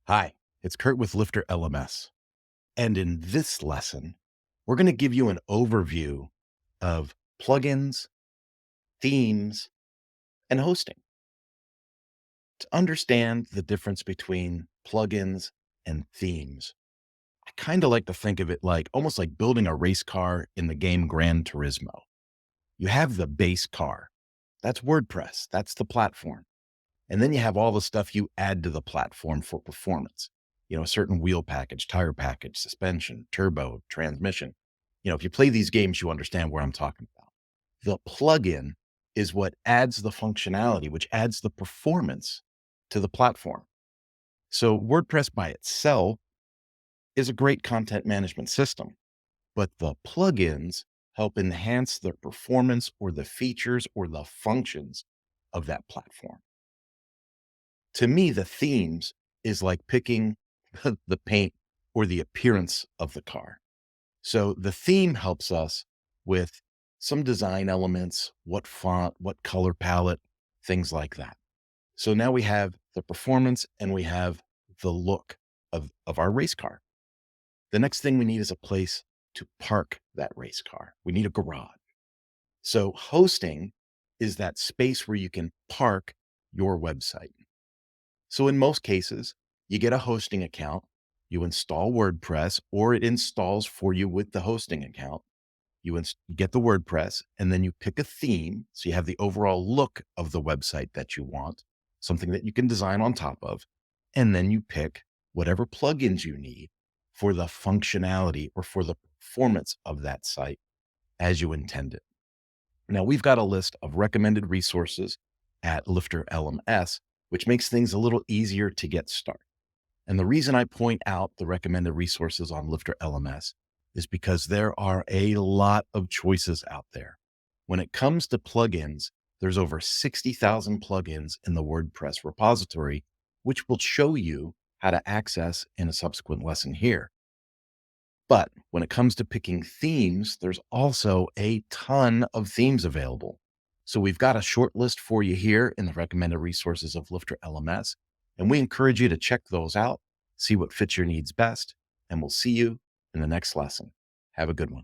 Hi, it's Kurt with LifterLMS. And in this lesson, we're going to give you an overview of plugins, themes, and hosting. To understand the difference between plugins and themes, I kind of like to think of it like almost like building a race car in the game Gran Turismo. You have the base car. That's WordPress. That's the platform. And then you have all the stuff you add to the platform for performance. A certain wheel package, tire package, suspension, turbo, transmission. If you play these games, you understand where I'm talking about. The plugin is what adds the functionality, which adds the performance to the platform. So WordPress by itself is a great content management system, but the plugins help enhance the performance or the features or the functions of that platform. To me, the themes is like picking the paint or the appearance of the car. So the theme helps us with some design elements, what font, what color palette, things like that. So now we have the performance and we have the look of our race car. The next thing we need is a place to park that race car. We need a garage. So hosting is that space where you can park your website. So in most cases, you get a hosting account, you install WordPress, or it installs for you with the hosting account. You get the WordPress, and then you pick a theme. So you have the overall look of the website that you want, something that you can design on top of. And then you pick whatever plugins you need for the functionality or for the performance of that site as you intend it. Now, we've got a list of recommended resources at LifterLMS, which makes things a little easier to get started. And the reason I point out the recommended resources on LifterLMS is because there are a lot of choices out there. When it comes to plugins, there's over 60,000 plugins in the WordPress repository, which will show you how to access in a subsequent lesson here. But when it comes to picking themes, there's also a ton of themes available. So we've got a short list for you here in the recommended resources of LifterLMS, and we encourage you to check those out, see what fits your needs best, and we'll see you in the next lesson. Have a good one.